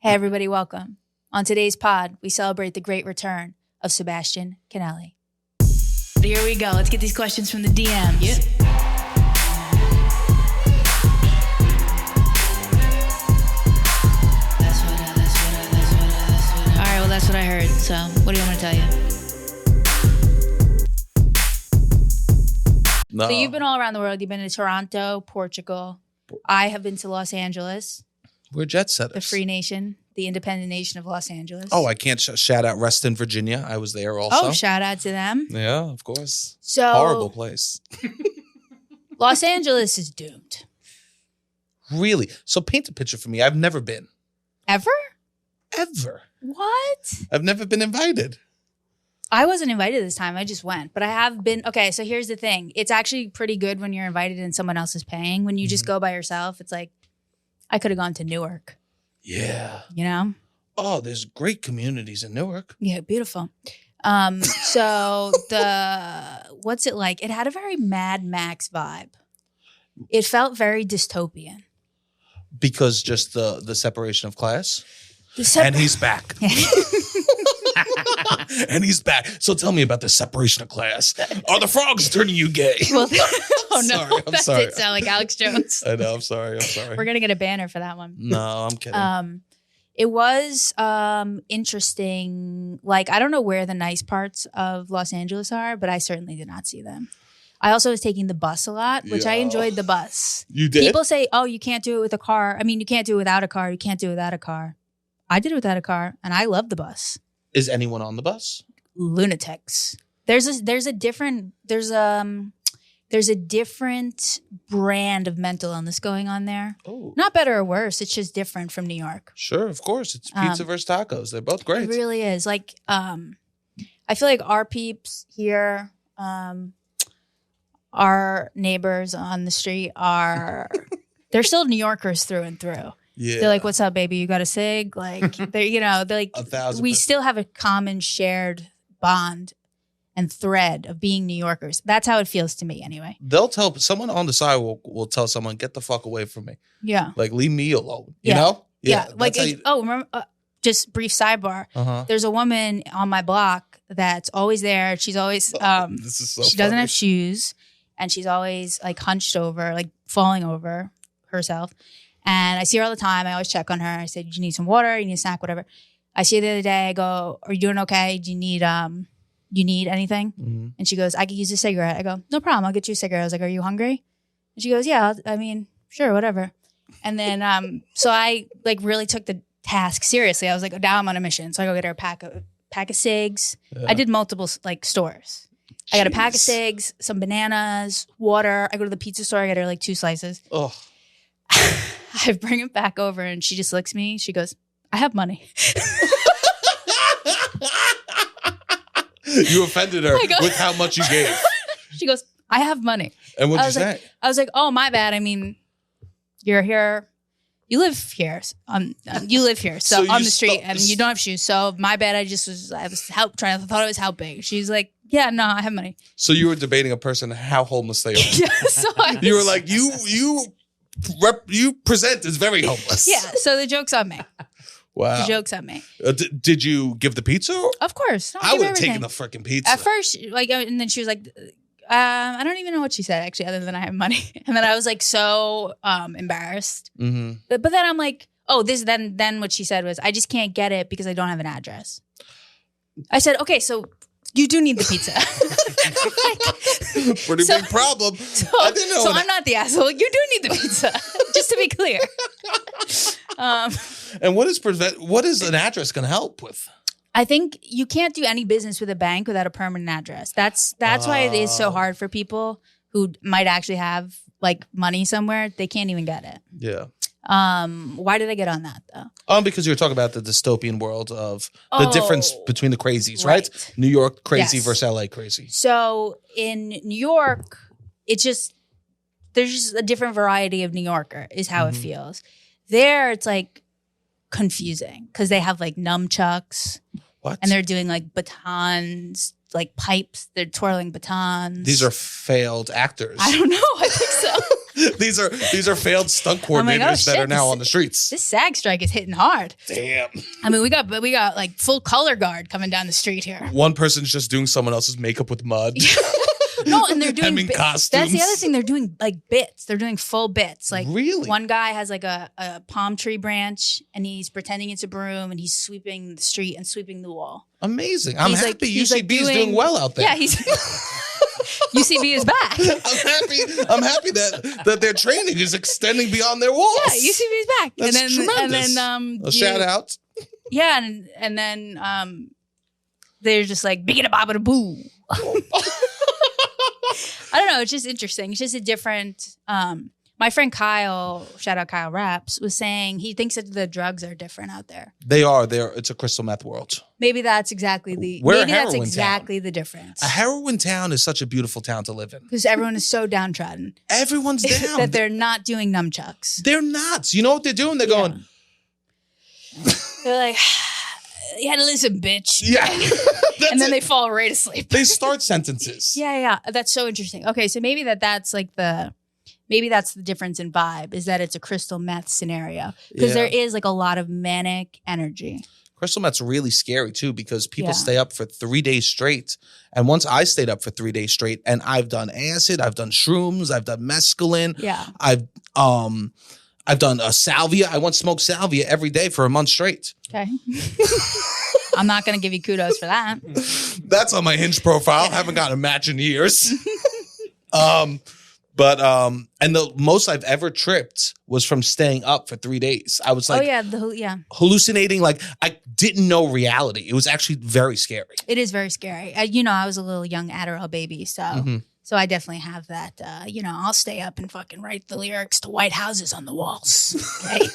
Hey, everybody, welcome. On today's pod, we celebrate the great return of Sebastian Canelli. Here we go. Let's get these questions from the DMs. Yep. All right, well, that's what I heard. So what do you want me to tell you? No. So you've been all around the world. You've been to Toronto, Portugal. I have been to Los Angeles. We're jet setters. The free nation, the independent nation of Los Angeles. Oh, I can't shout out Reston, Virginia. I was there also. Oh, shout out to them. Yeah, of course. So Horrible place. Los Angeles is doomed. Really? So paint a picture for me. I've never been. Ever? Ever. What? I've never been invited. I wasn't invited this time. I just went. But I have been. Okay, so here's the thing. It's actually pretty good when you're invited and someone else is paying. When you just go by yourself, it's like, I could have gone to Newark. Yeah. You know? Oh, there's great communities in Newark. Yeah, beautiful. So what's it like? It had a very Mad Max vibe. It felt very dystopian. Because just the separation of class. And he's back. And he's back. So tell me about the separation of class. Are the frogs turning you gay? Well, oh no, sorry, I'm that sorry. did sound like Alex Jones. I know. I'm sorry. We're gonna get a banner for that one. No, I'm kidding. It was interesting. Like, I don't know where the nice parts of Los Angeles are, but I certainly did not see them. I also was taking the bus a lot, which I enjoyed the bus. You did? People say, oh, you can't do it with a car. I mean, you can't do it without a car. You can't do it without a car. I did it without a car, and I love the bus. Is anyone on the bus? Lunatics. There's a different brand of mental illness going on there. Oh. Not better or worse. It's just different from New York. Sure, of course. It's pizza versus tacos. They're both great. It really is. Like, I feel like our peeps here, our neighbors on the street they're still New Yorkers through and through. Yeah. They're like, what's up, baby? You got a cig? Like, they're like, 1,000%. we still have a common shared bond and thread of being New Yorkers. That's how it feels to me anyway. They'll tell someone on the side will tell someone, get the fuck away from me. Yeah. Like, leave me alone. You know? Yeah. Like, how you- remember, just brief sidebar. Uh-huh. There's a woman on my block that's always there. She's always, This is so she doesn't funny. have shoes, and she's always like hunched over, like falling over herself. And I see her all the time. I always check on her. I said, "Do you need some water? You need a snack? Whatever." I see her the other day. I go, "Are you doing okay? Do you need anything?" Mm-hmm. And she goes, "I could use a cigarette." I go, "No problem. I'll get you a cigarette." I was like, "Are you hungry?" And she goes, "Yeah. I mean, sure, whatever." And then so I like really took the task seriously. I was like, now I'm on a mission. So I go get her a pack of cigs. Yeah. I did multiple like stores. I got a pack of Jeez. cigs, some bananas, water. I go to the pizza store. I get her like 2 slices. Oh. I bring it back over and she just looks at me. She goes, "I have money." You offended her I go- with how much you gave. She goes, "I have money." And what'd I you was say? like, "Oh, my bad. I mean, you're here. You live here. You live here. So, So on you the street, stole- and you don't have shoes. So my bad. I was thought I was helping." She's like, "Yeah, no, I have money." So you were debating a person how homeless they are. Yeah. So You were like, you present as very homeless. yeah. So the joke's on me. Wow. The joke's on me. Did you give the pizza? Of course. I would have taken the freaking pizza. At first, like, and then she was like, I don't even know what she said, actually, other than I have money. And then I was like so embarrassed. Mm-hmm. But then I'm like, oh, then what she said was, "I just can't get it because I don't have an address." I said, "Okay, so you do need the pizza." Pretty big problem. I didn't know. So I'm not the asshole. You do need the pizza, just to be clear. And what is an address going to help with? I think you can't do any business with a bank without a permanent address. That's why it is so hard for people who might actually have like money somewhere. They can't even get it. Yeah. Why did I get on that though? Because you were talking about the dystopian world of the difference between the crazies, right? Right. New York crazy Yes. versus LA crazy. So in New York, there's just a different variety of New Yorker is how it feels. There, it's like confusing because they have like nunchucks What? and they're doing like batons, like pipes. They're twirling batons. These are failed actors. I don't know. I think so. These are failed stunt coordinators that are now on the streets. This SAG strike is hitting hard. Damn. I mean, we got like full color guard coming down the street here. One person's just doing someone else's makeup with mud. No, and they're doing costumes. That's the other thing. They're doing like bits. They're doing full bits. Like really, one guy has like a palm tree branch, and he's pretending it's a broom, and he's sweeping the street and sweeping the wall. Amazing. I'm happy UCB is doing well out there. Yeah, he's UCB is back. I'm happy that their training is extending beyond their walls. Yeah, UCB is back. That's tremendous. And then a shout out. Yeah, and then they're just like biggity bobbity boo. I don't know. It's just interesting. It's just a different. My friend Kyle, shout out Kyle Raps, was saying he thinks that the drugs are different out there. They are. It's a crystal meth world. Maybe that's exactly the difference. A heroin town is such a beautiful town to live in because everyone is so downtrodden. Everyone's down that they're not doing nunchucks. They're not. You know what they're doing? They're going. They're like. You had to listen, bitch. Yeah. And then they fall right asleep. They start sentences. Yeah. That's so interesting. Okay, so maybe that's the difference in vibe is that it's a crystal meth scenario. Because there is like a lot of manic energy. Crystal meth's really scary too because people stay up for 3 days straight. And once I stayed up for 3 days straight and I've done acid, I've done shrooms, I've done mescaline. Yeah. I've done a salvia. I once smoked salvia every day for a month straight. Okay. I'm not going to give you kudos for that. That's on my Hinge profile. Haven't gotten a match in years. And the most I've ever tripped was from staying up for 3 days. I was like, hallucinating. Like I didn't know reality. It was actually very scary. It is very scary. I was a little young Adderall baby, so. So I definitely have that, I'll stay up and fucking write the lyrics to White Houses on the walls. Okay?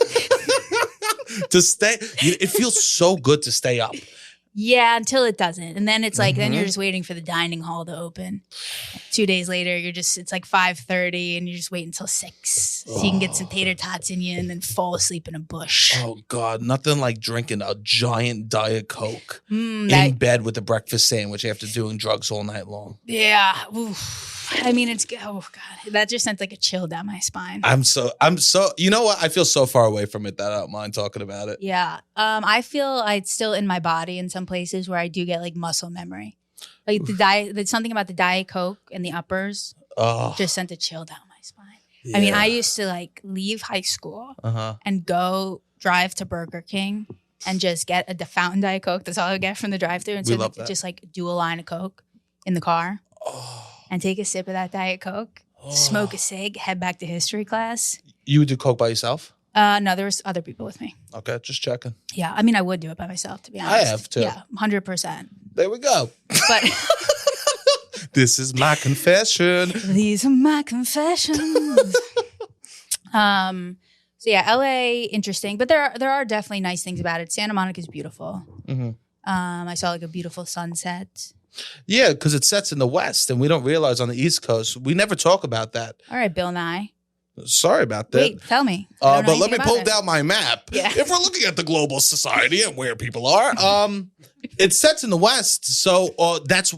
It feels so good to stay up. Yeah, until it doesn't. And then it's like, then you're just waiting for the dining hall to open. 2 days later, it's like 5:30 and you just wait until 6. So you can get some tater tots in you and then fall asleep in a bush. Oh God, nothing like drinking a giant Diet Coke in bed with a breakfast sandwich after doing drugs all night long. Yeah. Oof. I mean, oh God, that just sent like a chill down my spine. I'm so, you know what? I feel so far away from it that I don't mind talking about it. Yeah. I feel it's still in my body in some places where I do get like muscle memory. Like there's something about the Diet Coke and the uppers just sent a chill down my spine. Yeah. I mean, I used to like leave high school and go drive to Burger King and just get a fountain Diet Coke. That's all I would get from the drive-thru. And so just like do a line of Coke in the car. And take a sip of that Diet Coke, smoke a cig, head back to history class. You would do Coke by yourself? No, there was other people with me. Okay, just checking. Yeah, I mean, I would do it by myself, to be honest. I have too. Yeah, 100%. There we go. But this is my confession. These are my confessions. So yeah, LA, interesting, but there are definitely nice things about it. Santa Monica is beautiful. I saw like a beautiful sunset. Yeah, because it sets in the West, and we don't realize on the East Coast. We never talk about that. All right, Bill Nye. Sorry about that. Wait, tell me. But let me pull down my map. Yeah. If we're looking at the global society and where people are, it sets in the West, so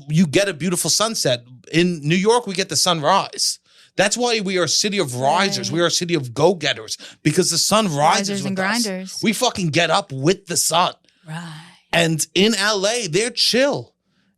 you get a beautiful sunset. In New York, we get the sunrise. That's why we are a city of risers. Right. We are a city of go-getters because the sun rises with grinders. Us. We fucking get up with the sun. Right. And in LA, they're chill.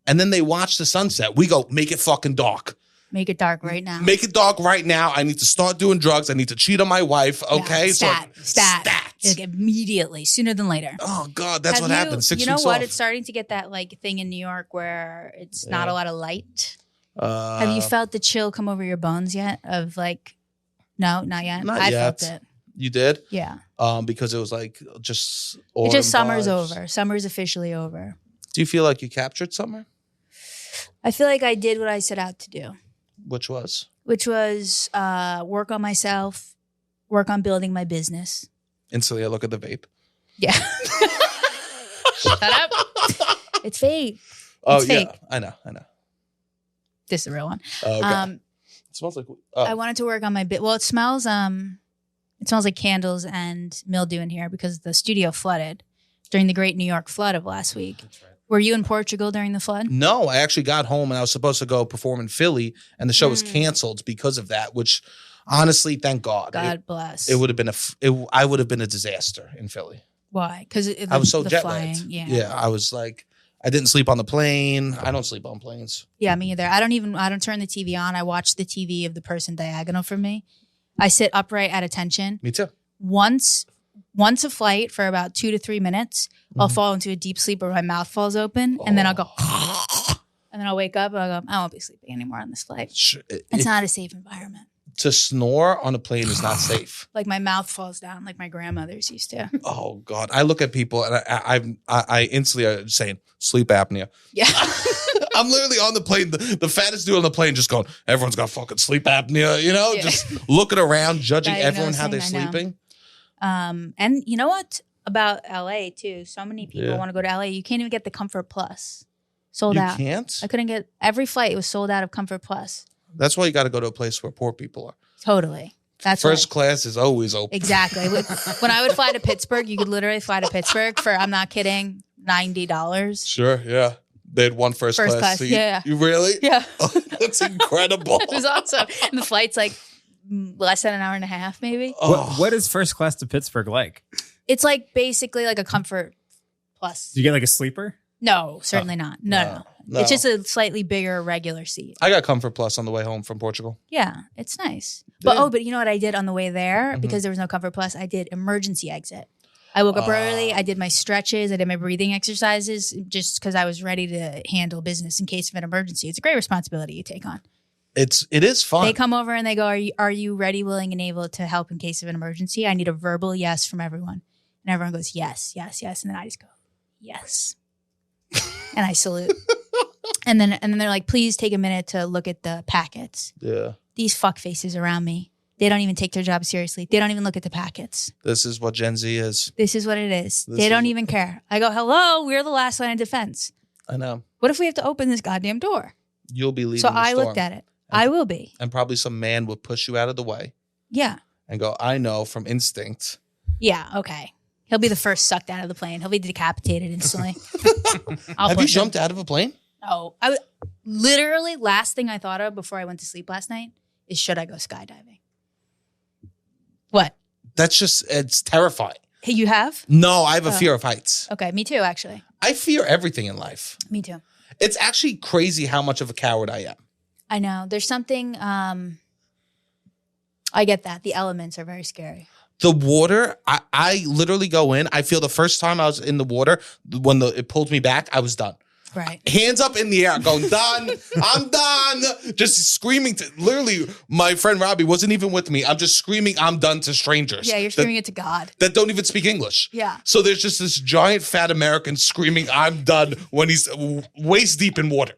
And then they watch the sunset. We go, make it fucking dark. Make it dark right now. Make it dark right now. I need to start doing drugs. I need to cheat on my wife. Okay. Yeah, stats. Like immediately, sooner than later. Oh God, that's what happens. 6 weeks off. You know what? It's starting to get that like thing in New York where it's not a lot of light. Have you felt the chill come over your bones yet? Of like, no, not yet. I felt it. You did? Yeah. Because it was like just summer's over. Summer's officially over. Do you feel like you captured summer? I feel like I did what I set out to do. Which was? Work on myself, work on building my business. Instantly I look at the vape. Yeah. Shut up. It's fake. It's fake. I know. This is the real one. Okay. It smells like... I wanted to work on my bit. Well, it smells like candles and mildew in here because the studio flooded during the Great New York Flood of last week. That's right. Were you in Portugal during the flood? No, I actually got home and I was supposed to go perform in Philly and the show was canceled because of that, which Honestly, thank God. God bless. It would have been I would have been a disaster in Philly. Why? Because I was so jet lagged. Yeah. Yeah, I was like, I didn't sleep on the plane. I don't sleep on planes. Yeah, me either. I don't turn the TV on. I watch the TV of the person diagonal from me. I sit upright at attention. Me too. Once a flight for about 2 to 3 minutes, I'll fall into a deep sleep where my mouth falls open, and then I'll go, and then I'll wake up and I'll go, I won't be sleeping anymore on this flight. It's not a safe environment. To snore on a plane is not safe. Like my mouth falls down like my grandmothers used to. Oh God. I look at people and I instantly are saying sleep apnea. Yeah. I'm literally on the plane, the fattest dude on the plane just going, everyone's got fucking sleep apnea, you know, just looking around, judging everyone how they're sleeping. And you know what about LA too? So many people want to go to LA. You can't even get the Comfort Plus. Sold out. You can't? I couldn't get every flight. It was sold out of Comfort Plus. That's why you got to go to a place where poor people are. Totally. That's first class is always open. Exactly. When I would fly to Pittsburgh, you could literally fly to Pittsburgh for, I'm not kidding, $90. Sure. Yeah. They had one first class seat. Yeah. You really? Yeah. Oh, that's incredible. It was awesome. And the flight's like less than an hour and a half, maybe. Oh. What is first class to Pittsburgh like? It's like basically like a Comfort Plus. Do you get like a sleeper? No, certainly not. No. It's just a slightly bigger regular seat. I got Comfort Plus on the way home from Portugal. Yeah, it's nice. But but you know what I did on the way there? Because there was no Comfort Plus, I did emergency exit. I woke up early. I did my stretches. I did my breathing exercises just because I was ready to handle business in case of an emergency. It's a great responsibility you take on. It is fun. They come over and they go, are you ready, willing, and able to help in case of an emergency? I need a verbal yes from everyone. And everyone goes, yes, yes, yes. And then I just go, yes. And I salute. And then they're like, please take a minute to look at the packets. Yeah. These fuck faces around me. They don't even take their job seriously. They don't even look at the packets. This is what Gen Z is. This is what it is. They don't even care. I go, hello, we're the last line of defense. I know. What if we have to open this goddamn door? You'll be leaving So the I storm. looked at it. I will be. And probably some man would push you out of the way. Yeah. And go, I know from instinct. Yeah, okay. He'll be the first sucked out of the plane. He'll be decapitated instantly. Have you jumped out of a plane? No. Literally, last thing I thought of before I went to sleep last night is, should I go skydiving? What? That's just, it's terrifying. Hey, you have? No, I have a fear of heights. Okay, me too, actually. I fear everything in life. Me too. It's actually crazy how much of a coward I am. I know. There's something, I get that. The elements are very scary. The water, I literally go in. I feel the first time I was in the water, when it pulled me back, I was done. Right. Hands up in the air, going, done. I'm done. Just screaming. Literally, my friend Robbie wasn't even with me. I'm just screaming, I'm done to strangers. Yeah, you're screaming it to God. That don't even speak English. Yeah. So there's just this giant fat American screaming, I'm done, when he's waist deep in water.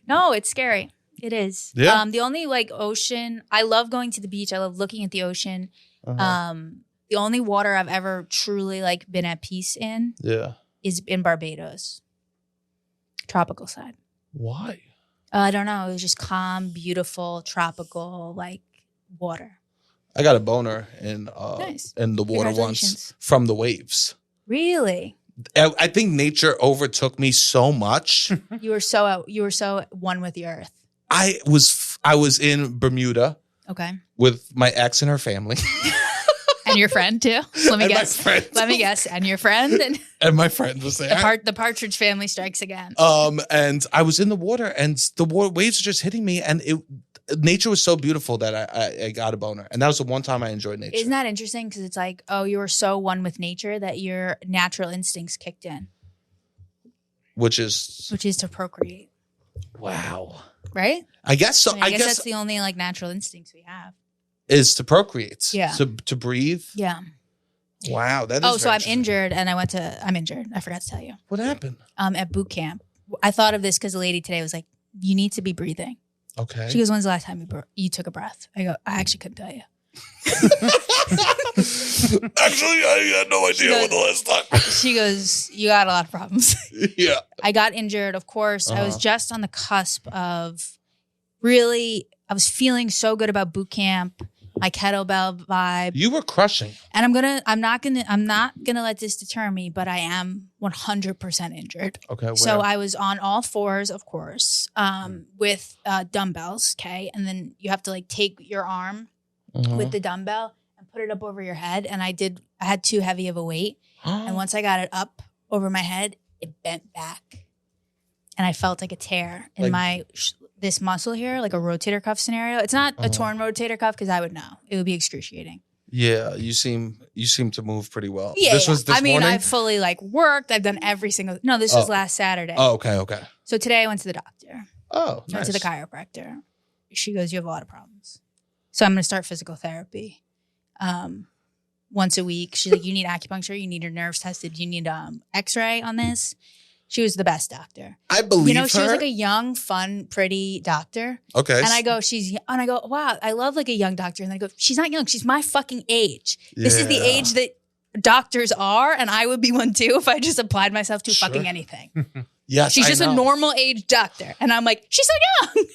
No, it's scary. It is. Yeah. The only ocean, I love going to the beach. I love looking at the ocean. The only water I've ever truly been at peace in is in Barbados. Tropical side. Why? I don't know. It was just calm, beautiful, tropical, water. I got a boner in the water once from the waves. Really? I think nature overtook me so much. You were so one with the earth. I was in Bermuda. Okay. With my ex and her family. And your friend too. Let me guess. Let me guess. And your friend. And my friend was there. The Partridge Family strikes again. And I was in the water, and the waves were just hitting me, and nature was so beautiful that I got a boner, and that was the one time I enjoyed nature. Isn't that interesting? Because it's you were so one with nature that your natural instincts kicked in, which is to procreate. Wow. Right? I guess so. I guess that's the only natural instincts we have. Is to procreate. Yeah. To breathe. Yeah. Wow. That is so I'm injured, and I'm injured. I forgot to tell you. What happened? At boot camp. I thought of this because the lady today was like, you need to be breathing. Okay. She goes, when's the last time you took a breath? I go, I actually couldn't tell you. Actually, I had no idea when the last time. She goes, you got a lot of problems. Yeah. I got injured, of course. I was just on the cusp of really, I was feeling so good about boot camp. my kettlebell vibe. You were crushing. And I'm not gonna let this deter me, but I am 100% injured. Okay. Where? So I was on all fours, of course, with dumbbells. Okay. And then you have to like take your arm with the dumbbell and put it up over your head. And I had too heavy of a weight. And once I got it up over my head, it bent back. And I felt like a tear in this muscle here, like a rotator cuff scenario. It's not a torn rotator cuff because I would know. It would be excruciating. Yeah, you seem to move pretty well. Yeah, this was this morning? I've fully like worked. I've done every single. No, this was last Saturday. Oh, okay. So today I went to the doctor. Oh, I went to the chiropractor. She goes, "You have a lot of problems." So I'm going to start physical therapy once a week. She's like, "You need acupuncture. You need your nerves tested. You need X-ray on this." She was the best doctor. I believe her. She was like a young, fun, pretty doctor. Okay. And I go, wow, I love like a young doctor. And I go, she's not young. She's my fucking age. Yeah. This is the age that doctors are. And I would be one too if I just applied myself to fucking anything. Yes, she's just a normal age doctor. And I'm like, she's so young.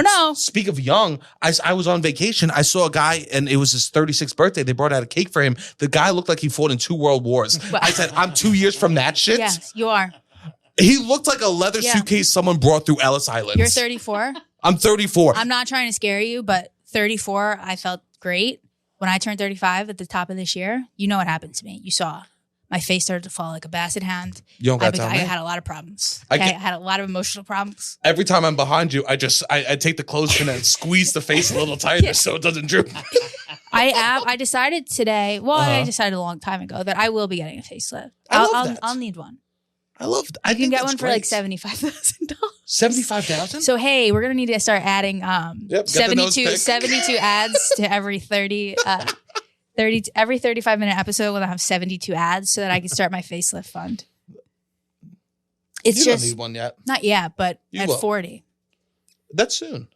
No. Speak of young, I was on vacation. I saw a guy and it was his 36th birthday. They brought out a cake for him. The guy looked like he fought in 2 world wars. Well, I said, I'm 2 years from that shit. Yes, you are. He looked like a leather suitcase someone brought through Ellis Island. You're 34? I'm 34. I'm not trying to scare you, but 34, I felt great. When I turned 35 at the top of this year, you know what happened to me. You saw. My face started to fall like a basset hound. You don't got to tell me. I had a lot of problems. I had a lot of emotional problems. Every time I'm behind you, I take the clothespin and squeeze the face a little tighter so it doesn't droop. I decided today, I decided a long time ago that I will be getting a facelift. I'll need one. I love that. You can get one for like $75,000. $75,000? So hey, we're gonna need to start adding 72 ads to every 35-minute episode when I have 72 ads so that I can start my facelift fund. It's you just don't need one yet. Not yet, but you at will. 40. That's soon.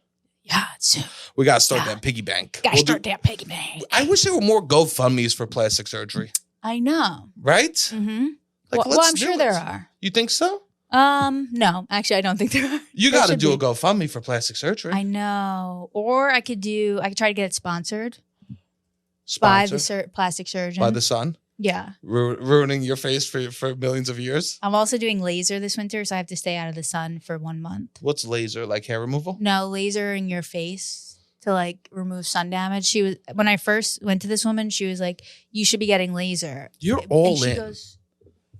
Yeah, it's soon. We gotta start that piggy bank. Gotta start that piggy bank. I wish there were more GoFundMe's for plastic surgery. I know. Right? Mm-hmm. Like, well, I'm sure there are. You think so? No, actually, I don't think there are. You got to do a GoFundMe for plastic surgery. I know. Or I could try to get it sponsored. By the plastic surgeon. By the sun? Yeah. Ruining your face for millions of years? I'm also doing laser this winter, so I have to stay out of the sun for 1 month. What's laser? Like hair removal? No, lasering your face to like remove sun damage. When I first went to this woman, she was like, "You should be getting laser." You're all and she goes,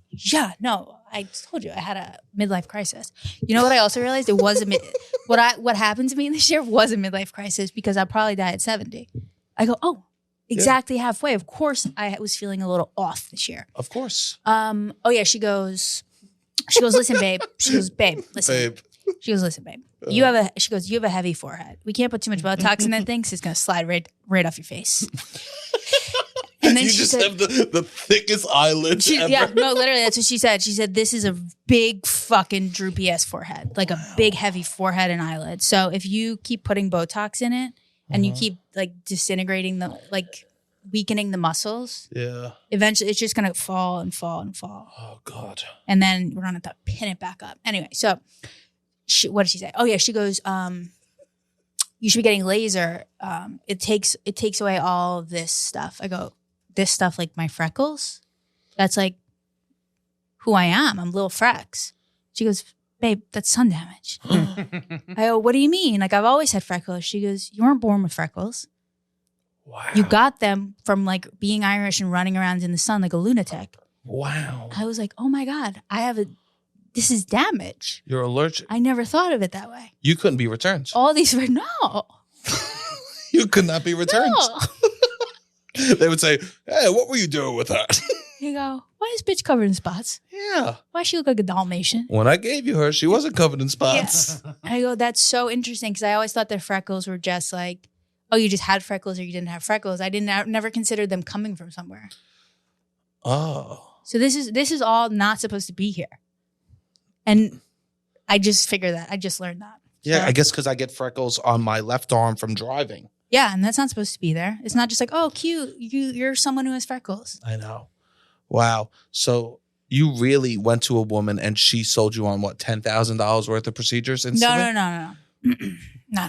"Yeah, no, I told you I had a midlife crisis." You know what I also realized? It was what happened to me this year was a midlife crisis because I'll probably die at 70. I go, "Oh, exactly halfway." Of course, I was feeling a little off this year. Of course. She goes, "Listen, babe." She goes, "Babe, listen." Babe. She goes, "Listen, babe. You have a heavy forehead. We can't put too much Botox in that thing because it's going to slide right off your face." And then you just have the thickest eyelids ever. Yeah, no, literally, that's what she said. She said, "This is a big fucking droopy ass forehead, like a big heavy forehead and eyelid. So if you keep putting Botox in it and you keep like disintegrating weakening the muscles, eventually it's just gonna fall and fall and fall. Oh God! And then we're gonna have to pin it back up. Anyway, so what did she say? Oh yeah, she goes, "You should be getting laser. It takes away all of this stuff." I go, "This stuff like my freckles? That's like who I am. I'm Lil Frex." She goes, "Babe, that's sun damage." I go, "What do you mean? Like I've always had freckles." She goes, "You weren't born with freckles. Wow. You got them from like being Irish and running around in the sun like a lunatic." Wow. I was like, "Oh my God, this is damage." You're allergic. I never thought of it that way. You couldn't be returned. All these were no. You could not be returned. No. They would say, "Hey, what were you doing with that?" You go, "Why is bitch covered in spots? Yeah. Why she look like a Dalmatian?" When I gave you her, she wasn't covered in spots. Yeah. I go, "That's so interesting," because I always thought that freckles were just like, oh, you just had freckles or you didn't have freckles. I never considered them coming from somewhere. Oh. So this is all not supposed to be here. And I just figured that. I just learned that. Yeah, So, I guess because I get freckles on my left arm from driving. yeah, and that's not supposed to be there. It's not just like, oh, cute. You're someone who has freckles. I know. Wow. So you really went to a woman and she sold you on what, $10,000 worth of procedures instantly? No. No.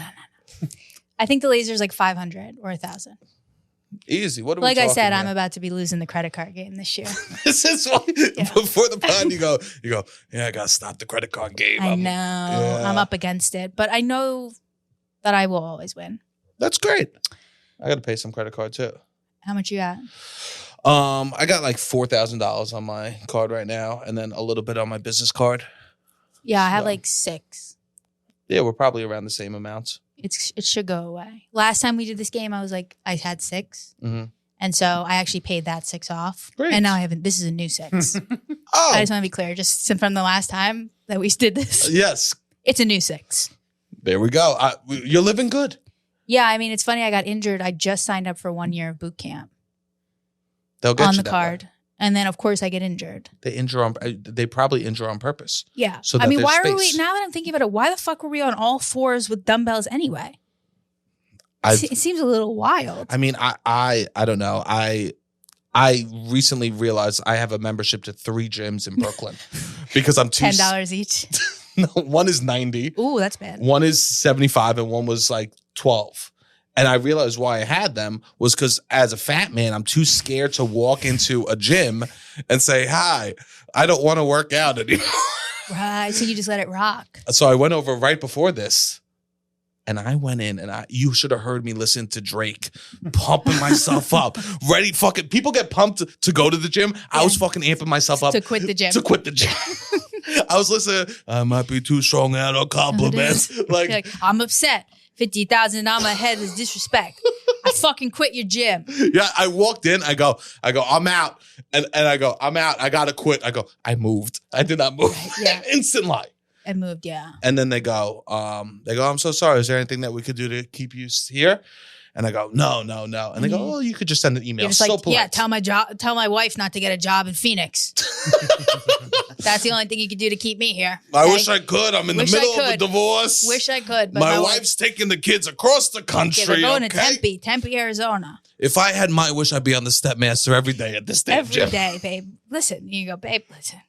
I think the laser is like 500 or 1,000. Easy. What are we Like I said, talking I'm here? about to be losing the credit card game this year. This is why before the pod you go, yeah, I gotta stop the credit card game. I know. I'm up against it. But I know that I will always win. That's great. I gotta pay some credit card too. How much you got? I got like $4,000 on my card right now, and then a little bit on my business card. Yeah, I have So- like 6. Yeah, we're probably around the same amounts. It should go away. Last time we did this game, I had 6. Mm-hmm. And so I actually paid that 6 off. Great. And now this is a new 6. Oh, I just want to be clear, just from the last time that we did this, yes. it's a new 6. There we go. You're living good. Yeah, I mean, it's funny. I got injured. I just signed up for 1 year of boot camp They'll get on you the that card. way. And then, of course, I get injured. They probably injure on purpose. Yeah. So I that mean, there's why are space. we, now that I'm thinking about it, why the fuck were we on all 4s with dumbbells anyway? It seems a little wild. I mean, I don't know. I recently realized I have a membership to 3 gyms in Brooklyn because I'm too $10 each. No, one is 90. Ooh, that's bad. One is 75 and one was like 12. And I realized why I had them was because as a fat man, I'm too scared to walk into a gym and say, hi, I don't want to work out anymore. Right. So you just let it rock. So I went over right before this and I went in and you should have heard me listen to Drake, pumping myself up. Ready, fucking people get pumped to go to the gym. I was fucking amping myself up To quit the gym. To quit the gym. I was listening, I might be too strong out of compliments. You're like, I'm upset. 50,000 on my head is disrespect. I fucking quit your gym. Yeah, I walked in. I go, I'm out. And I go, I'm out. I got to quit. I go, I moved. I did not move. Yeah. Instant lie. I moved, yeah. And then they go, I'm so sorry. Is there anything that we could do to keep you here? And I go, no. And they go, oh, you could just send an email. You're just So like, polite. yeah, tell my wife not to get a job in Phoenix. That's the only thing you could do to keep me here. I okay? wish I could. I'm in Wish the I middle of a could. divorce. Wish I could. But My wife's taking the kids across the country. Yeah, they're going okay? to Tempe, Arizona. If I had my wish, I'd be on the Stepmaster every day at this damn Every gym. day, babe. Listen, you go, babe, listen.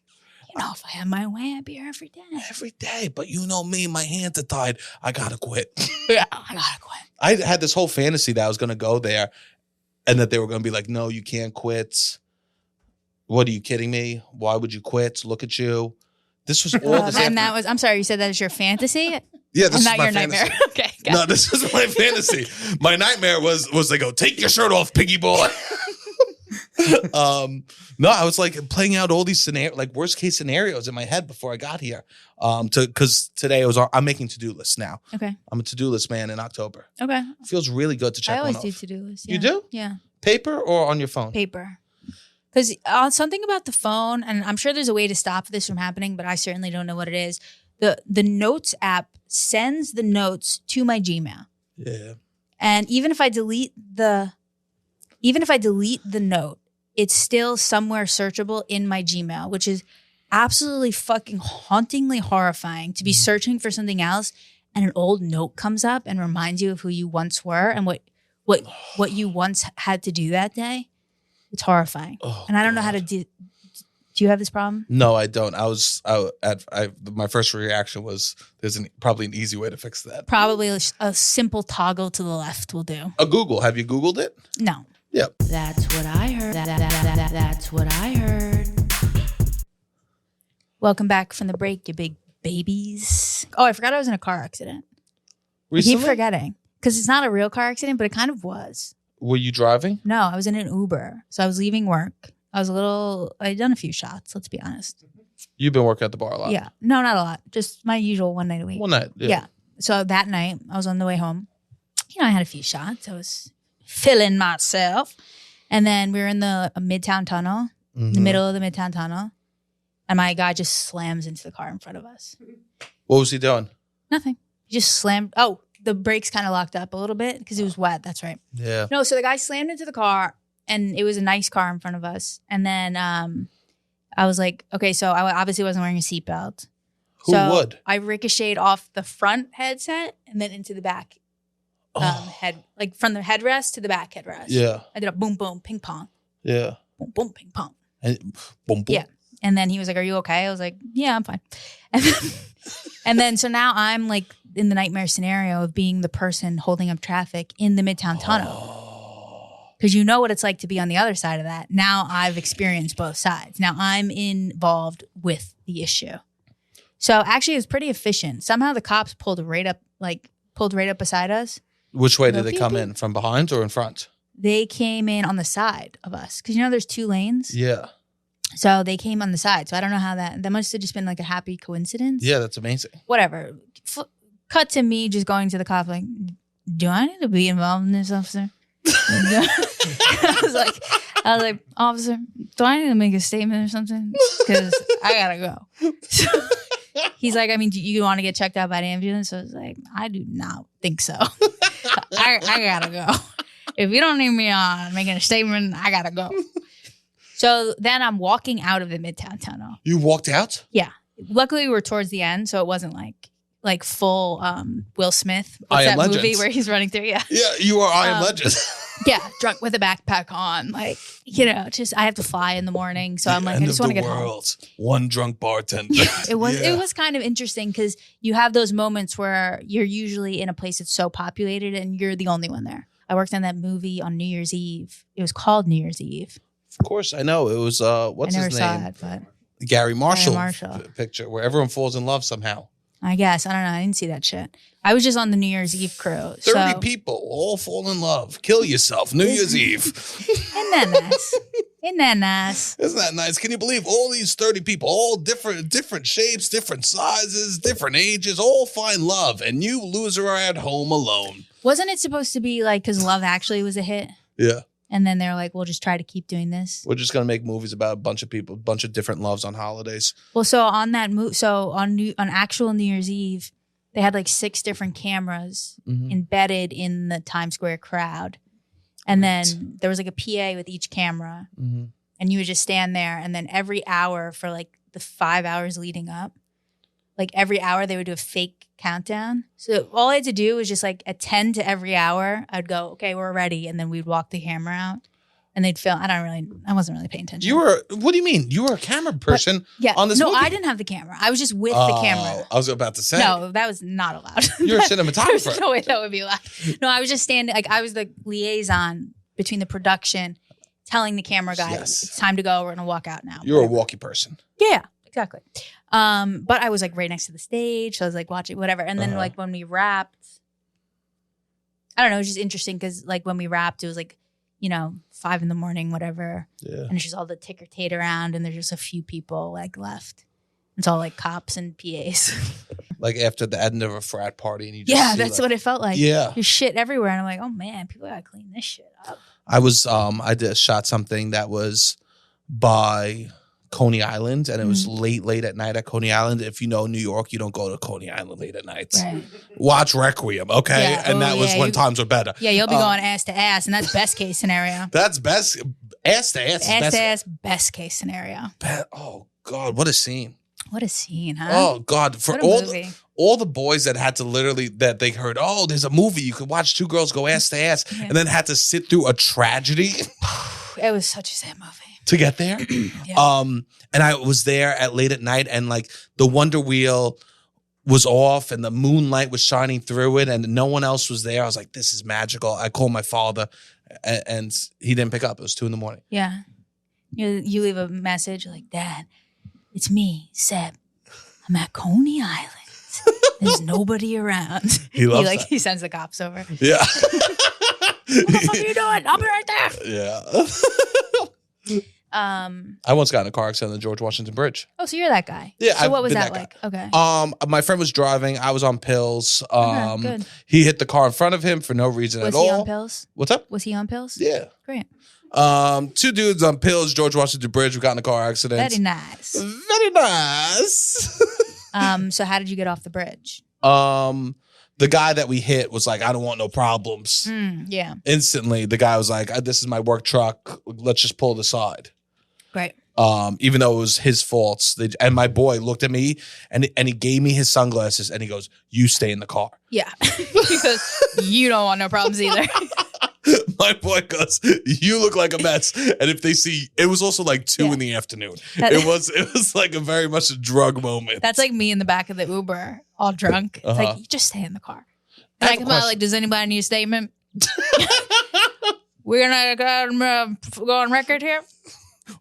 You know, if I had my way, I'd be here every day. Every day. But you know me, my hands are tied. I got to quit. Yeah, I gotta quit. I had this whole fantasy that I was going to go there and that they were going to be like, no, you can't quit. What are you kidding me? Why would you quit? Look at you. This was all this. And that was, I'm sorry, you said that is your fantasy? Yeah, this is not my your fantasy. nightmare. Okay. got No, it. this is my fantasy. My nightmare was they go, take your shirt off, piggy boy. No, I was like playing out all these scenarios, like worst case scenarios in my head before I got here. Because today I'm making to-do lists now. Okay. I'm a to-do list man in October. Okay. It feels really good to check I always one do off. to-do lists. You yeah. do? Yeah. Paper or on your phone? Paper. Because something about the phone, and I'm sure there's a way to stop this from happening, but I certainly don't know what it is. The Notes app sends the notes to my Gmail. Yeah. And even if I delete the note, it's still somewhere searchable in my Gmail, which is absolutely fucking hauntingly horrifying to be searching for something else and an old note comes up and reminds you of who you once were and what you once had to do that day. It's horrifying. Oh, and I don't know how to do you have this problem? No, I don't. My first reaction was there's probably an easy way to fix that. Probably a simple toggle to the left will do. A Google. Have you Googled it? No. Yep. That's what I heard. That's what I heard. Welcome back from the break, you big babies. Oh, I forgot I was in a car accident. I Recently? keep forgetting because it's not a real car accident, but it kind of was. Were you driving? No, I was in an Uber. So I was leaving work. I'd done a few shots, let's be honest. You've been working at the bar a lot. Yeah. No, not a lot. Just my usual one night a week. One night. Yeah. So that night, I was on the way home. I had a few shots. I was feeling myself. And then we were in the Midtown Tunnel, in the middle of the Midtown Tunnel. And my guy just slams into the car in front of us. What was he doing? Nothing. He just slammed. Oh, the brakes kind of locked up a little bit because it was wet. That's right. Yeah. No, so the guy slammed into the car and it was a nice car in front of us. And then I was like, okay, so I obviously wasn't wearing a seatbelt. Who would? I ricocheted off the front headset and then into the back head, like from the headrest to the back headrest. Yeah. I did a boom, boom, ping pong. Yeah. Boom, boom, ping pong. And boom, boom. Yeah. And then he was like, "Are you okay?" I was like, "Yeah, I'm fine." And then so now I'm like in the nightmare scenario of being the person holding up traffic in the Midtown Tunnel. Because you know what it's like to be on the other side of that. Now I've experienced both sides. Now I'm involved with the issue. So actually it was pretty efficient. Somehow the cops pulled right up beside us. Which way did they come in? From behind or in front? They came in on the side of us. Because there's 2 lanes. Yeah. So they came on the side. So I don't know how that must have just been like a happy coincidence. Yeah, that's amazing. Whatever. Cut to me just going to the cop like, do I need to be involved in this, officer? I was like, officer, do I need to make a statement or something? Because I gotta go. So he's like, I mean, do you want to get checked out by the ambulance? So I was like, I do not think so. I gotta go. If you don't need me on making a statement, I gotta go. So then I'm walking out of the Midtown Tunnel. You walked out? Yeah. Luckily, we were towards the end, so it wasn't like full Will Smith. I Am What's that Legend. movie where he's running through? Yeah. Yeah, you are I Am Legend. Yeah, drunk with a backpack on. Like, just I have to fly in the morning. So I'm like, I just want to get home. One drunk bartender. It was kind of interesting because you have those moments where you're usually in a place that's so populated and you're the only one there. I worked on that movie on New Year's Eve. It was called New Year's Eve. Of course, I know. It was, what's his name? I never saw it, but Gary Marshall, Marshall. Picture where everyone falls in love somehow. I guess. I don't know. I didn't see that shit. I was just on the New Year's Eve crew. 30 people all fall in love. Kill yourself. New Year's Eve. Isn't that nice? Isn't that nice? Isn't that nice? Can you believe all these 30 people, all different shapes, different sizes, different ages, all find love, and you loser are at home alone. Wasn't it supposed to be like, because Love Actually was a hit? Yeah. And then they're like, we'll just try to keep doing this. We're just going to make movies about a bunch of people, a bunch of different loves on holidays. Well, so on that on actual New Year's Eve, they had like 6 different cameras embedded in the Times Square crowd. And then there was like a PA with each camera. Mm-hmm. And you would just stand there. And then every hour for like the 5 hours leading up, like every hour they would do a fake countdown. So all I had to do was just like at 10 to every hour, I'd go, okay, we're ready. And then we'd walk the camera out and they'd film. I wasn't really paying attention. What do you mean? You were a camera person on this movie? I didn't have the camera. I was just with the camera. I was about to say. No, that was not allowed. You're a cinematographer. There's no way that would be allowed. No, I was just standing, like I was the liaison between the production, telling the camera guy, it's time to go. We're going to walk out now. You're a walkie person. Yeah, exactly. But I was like right next to the stage. So I was like watching whatever. And then like when we wrapped, I don't know, it was just interesting because like when we wrapped, it was like, 5 a.m, whatever. Yeah. And it's just all the ticker tape around and there's just a few people like left. It's all like cops and PAs. Like after the end of a frat party and you just that's what it felt like. Yeah. There's shit everywhere. And I'm like, oh man, people gotta clean this shit up. I shot something that was by Coney Island, and it was late at night at Coney Island. If you know New York, you don't go to Coney Island late at night. Right. Watch Requiem, okay? Yeah. And that was when times were better. Yeah, you'll be going ass to ass, and that's best case scenario. That's best. Ass to ass. Ass to ass, best case scenario. Oh, God, what a scene. What a scene, huh? Oh, God. For all the boys that had to literally, that they heard, oh, there's a movie. You could watch 2 girls go ass to ass, and then had to sit through a tragedy. It was such a sad movie. To get there. Yeah. And I was there late at night and like the Wonder Wheel was off and the moonlight was shining through it and no one else was there. I was like, this is magical. I called my father and he didn't pick up. It was 2 a.m. Yeah. You leave a message like, Dad, it's me, Seb. I'm at Coney Island. There's nobody around. He loves that. He sends the cops over. Yeah. What the fuck are you doing? I'll be right there. Yeah. I once got in a car accident on the George Washington Bridge. Oh, so you're that guy. Yeah. So what was that like? Okay. My friend was driving. I was on pills. Good. He hit the car in front of him for no reason at all. Was he on pills? What's up? Was he on pills? Yeah. Great. 2 dudes on pills, George Washington Bridge. We got in a car accident. Very nice. Very nice. So how did you get off the bridge? The guy that we hit was like, I don't want no problems. Yeah. Instantly, the guy was like, this is my work truck. Let's just pull it aside. Great. Even though it was his faults. And my boy looked at me and he gave me his sunglasses and he goes, you stay in the car. Yeah. Because you don't want no problems either. My boy goes, you look like a mess. And if they see, it was also like 2 in the afternoon. It was like a very much a drug moment. That's like me in the back of the Uber, all drunk. It's like, you just stay in the car. And I come out like, does anybody need a statement? We're gonna go on record here.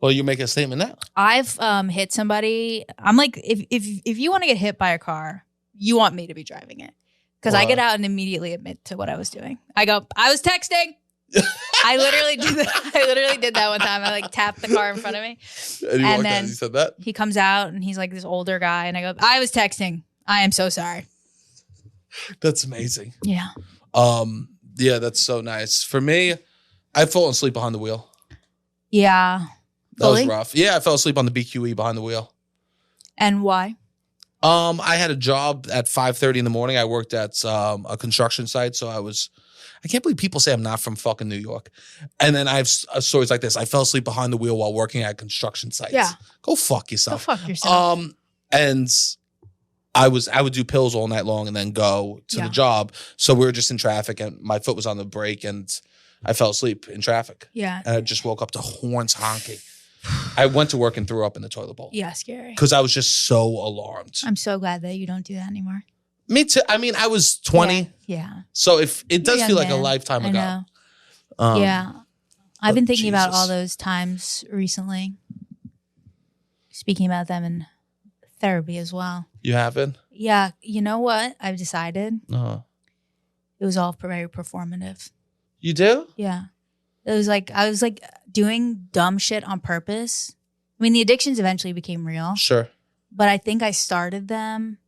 Well, you make a statement now. I've hit somebody. I'm like, if you want to get hit by a car, you want me to be driving it. Because I get out and immediately admit to what I was doing. I go, I was texting. I literally did that one time. I like tapped the car in front of me. And then he said that? He comes out and he's like this older guy. And I go, I was texting. I am so sorry. That's amazing. Yeah. Yeah, that's so nice. For me, I've fallen asleep behind the wheel. Yeah. That was rough. Yeah, I fell asleep on the BQE behind the wheel. And why? I had a job at 5:30 in the morning. I worked at a construction site, so I can't believe people say I'm not from fucking New York. And then I have stories like this. I fell asleep behind the wheel while working at construction sites. Yeah. Go fuck yourself. Go fuck yourself. And I would do pills all night long and then go to the job. So we were just in traffic and my foot was on the brake and I fell asleep in traffic. Yeah. And I just woke up to horns honking. I went to work and threw up in the toilet bowl. Yeah, scary. Because I was just so alarmed. I'm so glad that you don't do that anymore. Me too. I mean, I was 20. Yeah. So if it does feel like a lifetime ago. I know. Yeah. I've been thinking about all those times recently. Speaking about them in therapy as well. You haven't? Yeah. You know what? I've decided. It was all very performative. You do? Yeah. It was like, I was like doing dumb shit on purpose. I mean, the addictions eventually became real. Sure. But I think I started them.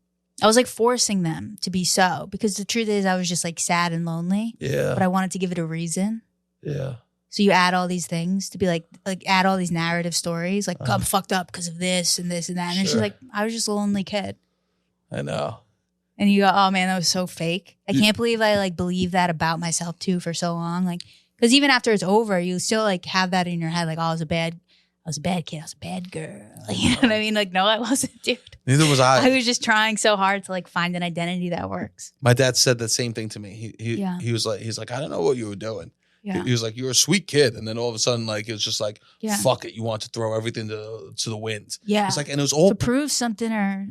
I was like forcing them to be so. Because the truth is I was just like sad and lonely. Yeah. But I wanted to give it a reason. Yeah. So you add all these things to be like add all these narrative stories. Like, I'm fucked up because of this and this and that. And it's just like, I was just a lonely kid. I know. And you go, oh man, that was so fake. I can't believe I like believed that about myself too for so long. Like, because even after it's over, you still like have that in your head. Like, oh, I was a bad kid. I was a bad girl. Like, you know what I mean? Like, no, I wasn't, dude. Neither was I. I was just trying so hard to like find an identity that works. My dad said the same thing to me. He was like, he's like, I don't know what you were doing. Yeah. He was like, you were a sweet kid. And then all of a sudden, like, it was just like, Yeah. fuck it. You want to throw everything to the wind. Yeah. It's like, and it was all, To prove something or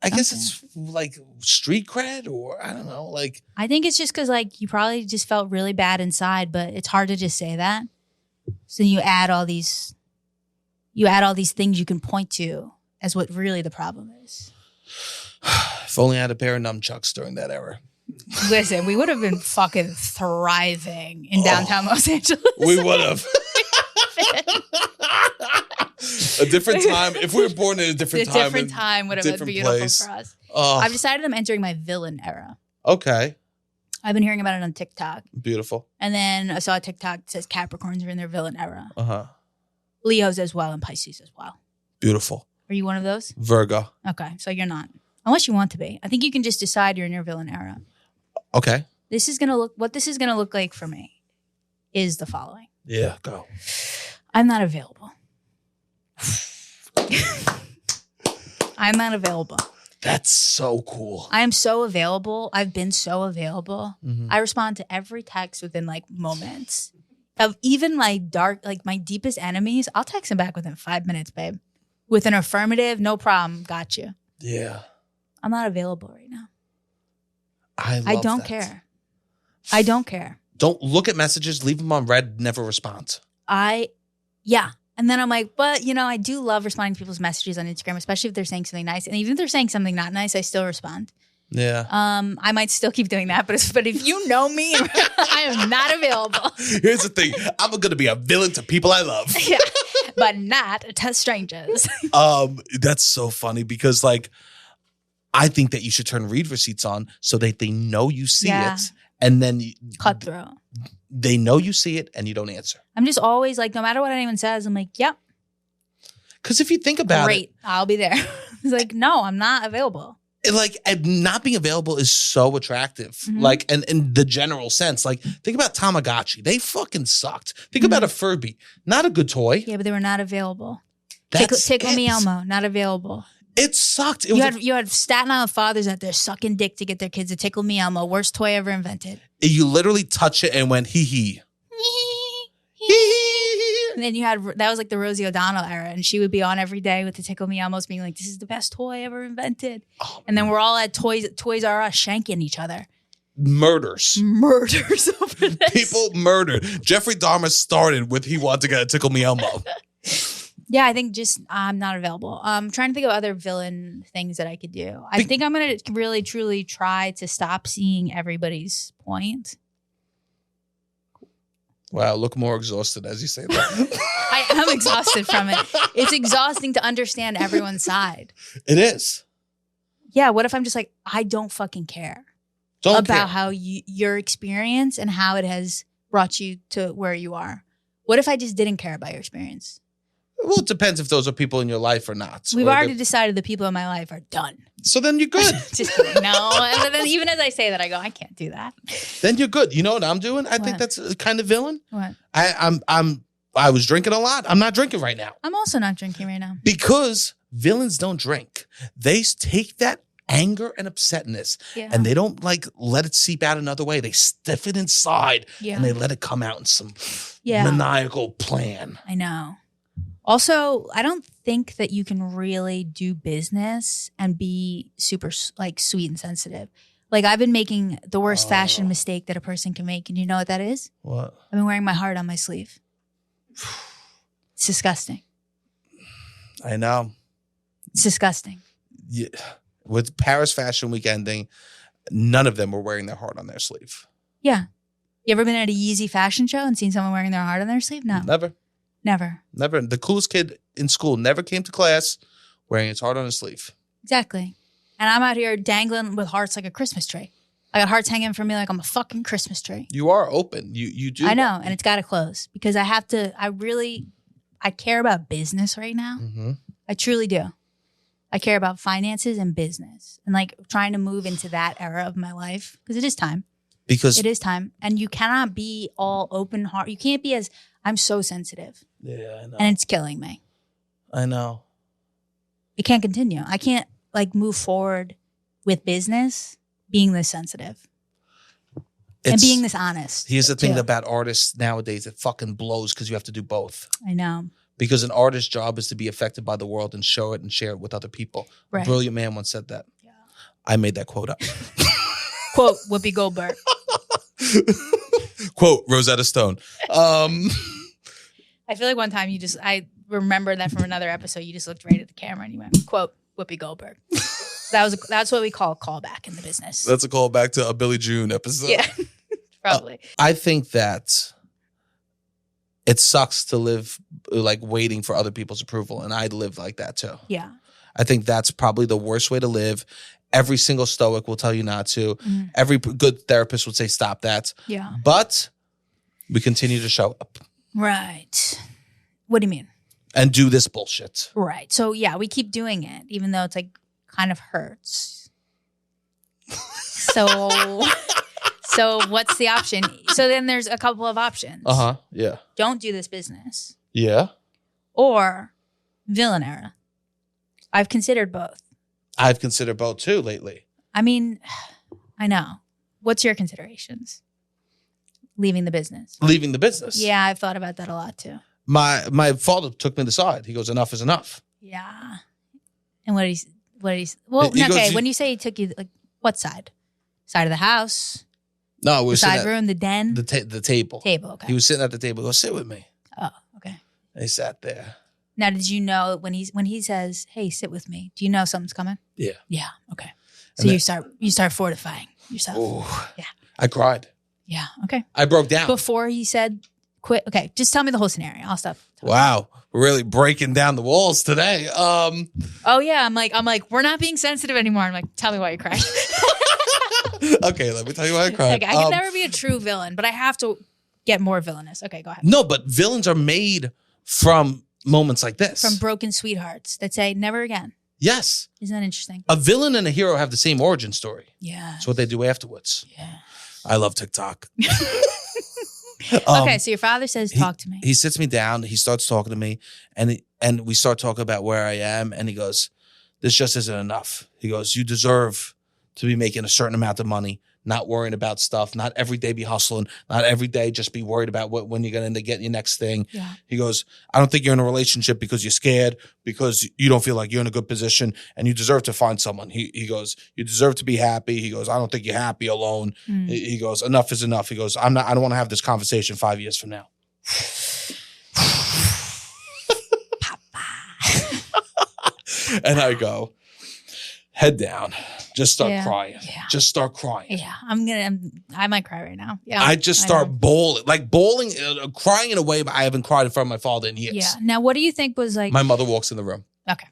I guess it's like street cred or I don't know. Like, I think it's just because like you probably just felt really bad inside, but it's hard to just say that. So you add all these things you can point to as what really the problem is. if only I had a pair of nunchucks during that era. Listen, we would have been fucking thriving in downtown Los Angeles. We would have. A different time. If we were born in a different time. A different time would have been beautiful place. for us. I've decided I'm entering my villain era. Okay. I've been hearing about it on TikTok. Beautiful. And then I saw a TikTok that says Capricorns are in their villain era. Uh-huh. Leos as well and Pisces as well. Beautiful. Are you one of those? Virgo. Okay, so you're not. Unless you want to be. I think you can just decide you're in your villain era. What this is gonna look like for me is the following. Yeah, go. I'm not available. I'm not available. That's so cool. I am so available. I've been so available. Mm-hmm. I respond to every text within like moments. Of even my my deepest enemies, I'll text them back within 5 minutes, babe. With an affirmative, no problem, got you. Yeah. I'm not available right now. I don't care. I don't care. Don't look at messages, leave them on red, never respond. Yeah. And then I'm like, but you know, I do love responding to people's messages on Instagram, especially if they're saying something nice. And even if they're saying something not nice, I still respond. Yeah. I might still keep doing that, but if you know me, I am not available. Here's the thing. I'm going to be a villain to people I love. Yeah. But not to strangers. That's so funny because like, I think that you should turn read receipts on so that they know you see it. And then cutthroat. They know you see it and you don't answer. I'm just always like, no matter what anyone says, I'm like, yep. Because if you think about it. I'll be there. It's like, no, I'm not available. Like, and not being available is so attractive. Mm-hmm. Like, and in the general sense, like, think about Tamagotchi. They fucking sucked. Think about a Furby. Not a good toy. Yeah, but they were not available. That's Tickle Me Elmo, not available. It sucked. You had Staten Island fathers out there sucking dick to get their kids to Tickle Me Elmo. Worst toy ever invented. You literally touch it and went hee hee. And then that was like the Rosie O'Donnell era, and she would be on every day with the Tickle Me Elmos being like, this is the best toy ever invented. Oh, and then we're all at Toys R Us shanking each other. Murders Over this. People murdered. Jeffrey Dahmer started with he wanted to get a Tickle Me Elmo. Yeah, I think I'm not available. I'm trying to think of other villain things that I could do. I think I'm going to really, truly try to stop seeing everybody's point. Wow, look more exhausted as you say that. I am exhausted from it. It's exhausting to understand everyone's side. It is. Yeah, what if I'm just like, I don't fucking care about how your experience and how it has brought you to where you are. What if I just didn't care about your experience? Well, it depends if those are people in your life or not. We've already decided the people in my life are done. So then you're good. Just kidding. No. And then even as I say that, I go, I can't do that. Then you're good. You know what I'm doing? I think that's a kind of villain. What? I was drinking a lot. I'm not drinking right now. I'm also not drinking right now. Because villains don't drink. They take that anger and upsetness and they don't like let it seep out another way. They stiff it inside and they let it come out in some maniacal plan. I know. Also, I don't think that you can really do business and be super like sweet and sensitive. Like I've been making the worst fashion mistake that a person can make. And you know what that is? What? I've been wearing my heart on my sleeve. It's disgusting. I know. It's disgusting. Yeah. With Paris Fashion Week ending, none of them were wearing their heart on their sleeve. Yeah. You ever been at a Yeezy fashion show and seen someone wearing their heart on their sleeve? No. Never. The coolest kid in school never came to class wearing his heart on his sleeve. Exactly. And I'm out here dangling with hearts like a Christmas tree. I got hearts hanging from me like I'm a fucking Christmas tree. You are open. You do. I know. And it's got to close because I care about business right now. Mm-hmm. I truly do. I care about finances and business and like trying to move into that era of my life because it is time. It is time. And you cannot be all open heart. You can't be I'm so sensitive. Yeah, I know. And it's killing me. I know. It can't continue. I can't like move forward with business being this sensitive and being this honest. Here's the thing about artists nowadays. It fucking blows because you have to do both. I know. Because an artist's job is to be affected by the world and show it and share it with other people. Right. A brilliant man once said that. Yeah. I made that quote up. Quote Whoopi Goldberg. Quote Rosetta Stone. I feel like one time I remember that from another episode. You just looked right at the camera and you went, quote Whoopi Goldberg. That's what we call a callback in the business. That's a callback to a Billy June episode. Yeah, probably. I think that it sucks to live like waiting for other people's approval. And I live like that too. Yeah. I think that's probably the worst way to live. Every single stoic will tell you not to. Mm-hmm. Every good therapist would say, stop that. Yeah. But we continue to show up. Right. What do you mean? And do this bullshit. Right. So yeah, we keep doing it, even though it's like kind of hurts. So what's the option? So then there's a couple of options. Yeah. Don't do this business. Yeah. Or villain era. I've considered both. I've considered both too lately. I mean, I know. What's your considerations? Leaving the business. Leaving the business. Yeah, I've thought about that a lot too. My father took me aside. He goes, enough is enough. Yeah. And what did he well, he okay, goes, when you say he took you, like what side? Side of the house? No, it was the side room, the den? The table. Table, okay. He was sitting at the table. Go sit with me. Oh, okay. And he sat there. Now, did you know when he says, "Hey, sit with me"? Do you know something's coming? Yeah. Yeah. Okay. So you start fortifying yourself. Ooh, yeah. I cried. Yeah. Okay. I broke down before he said, "Quit." Okay. Just tell me the whole scenario. I'll stop. Wow, we're really breaking down the walls today. Oh yeah. I'm like, we're not being sensitive anymore. I'm like, tell me why you cried. Okay, let me tell you why I cried. Okay, I can never be a true villain, but I have to get more villainous. Okay, go ahead. No, but villains are made from moments like this. From broken sweethearts that say never again. Yes. Isn't that interesting? A villain and a hero have the same origin story. Yeah. It's what they do afterwards. Yeah. I love TikTok. Okay, so your father says, talk to me. He sits me down. He starts talking to me. And we start talking about where I am. And he goes, this just isn't enough. He goes, you deserve to be making a certain amount of money, not worrying about stuff, not every day be hustling, not every day just be worried about when you're going to get your next thing. Yeah. He goes, I don't think you're in a relationship because you're scared, because you don't feel like you're in a good position and you deserve to find someone. He goes, you deserve to be happy. He goes, I don't think you're happy alone. He goes, enough is enough. He goes, I don't want to have this conversation 5 years from now. And I go, head down, just start crying. Yeah. Just start crying. Yeah, I might cry right now. Yeah, I just start bawling, crying in a way I haven't cried in front of my father in years. Yeah. Now, what do you think was like? My mother walks in the room. Okay.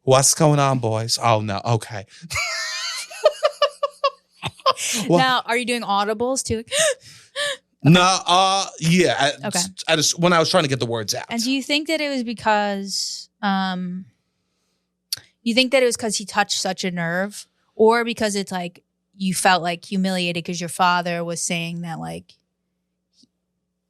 What's going on, boys? Oh, no. Okay. Now, are you doing audibles too? No, yeah. Okay. When I was trying to get the words out. And do you think that it was because he touched such a nerve, or because it's like you felt like humiliated because your father was saying that, like,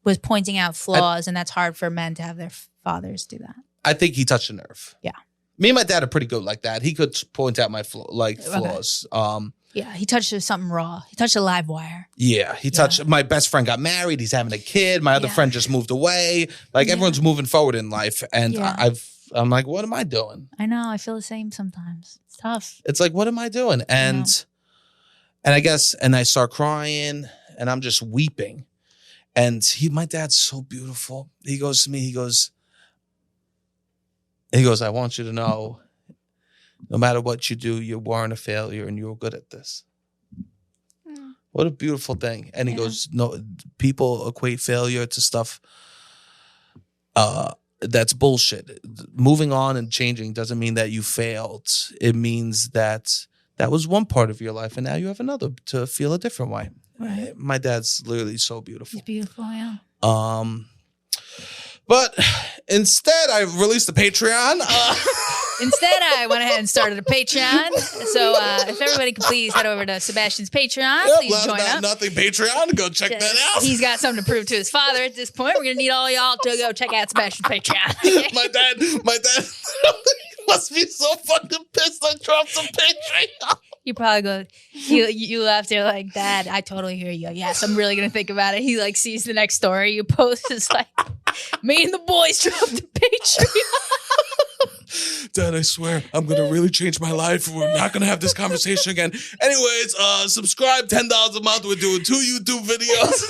was pointing out flaws, and that's hard for men to have their fathers do that? I think he touched a nerve. Yeah. Me and my dad are pretty good like that. He could point out my flaws. Okay. Yeah, he touched something raw. He touched a live wire. Yeah, he touched. My best friend got married. He's having a kid. My other friend just moved away. Like, everyone's moving forward in life, and I'm like, what am I doing? I know. I feel the same sometimes. It's tough. It's like, what am I doing? And I guess, and I start crying, and I'm just weeping. And my dad's so beautiful. He goes to me. He goes, I want you to know, no matter what you do, you weren't a failure and you were good at this. What a beautiful thing. And he goes, no, people equate failure to stuff that's bullshit. Moving on and changing doesn't mean that you failed. It means that was one part of your life, and now you have another to feel a different way. Right. My dad's literally so beautiful. He's beautiful, yeah. But instead, I released a Patreon. Instead, I went ahead and started a Patreon. So if everybody could please head over to Sebastian's Patreon, please join up. Nothing Patreon. Go check that out. He's got something to prove to his father at this point. We're going to need all y'all to go check out Sebastian's Patreon. My dad must be so fucking pissed I dropped some Patreon. You probably go, you left there like, Dad, I totally hear you. Yes, I'm really going to think about it. He like sees the next story you post. It's like, me and the boys dropped the Patreon. Dad, I swear, I'm going to really change my life. We're not going to have this conversation again. Anyways, subscribe, $10 a month. We're doing 2 YouTube videos.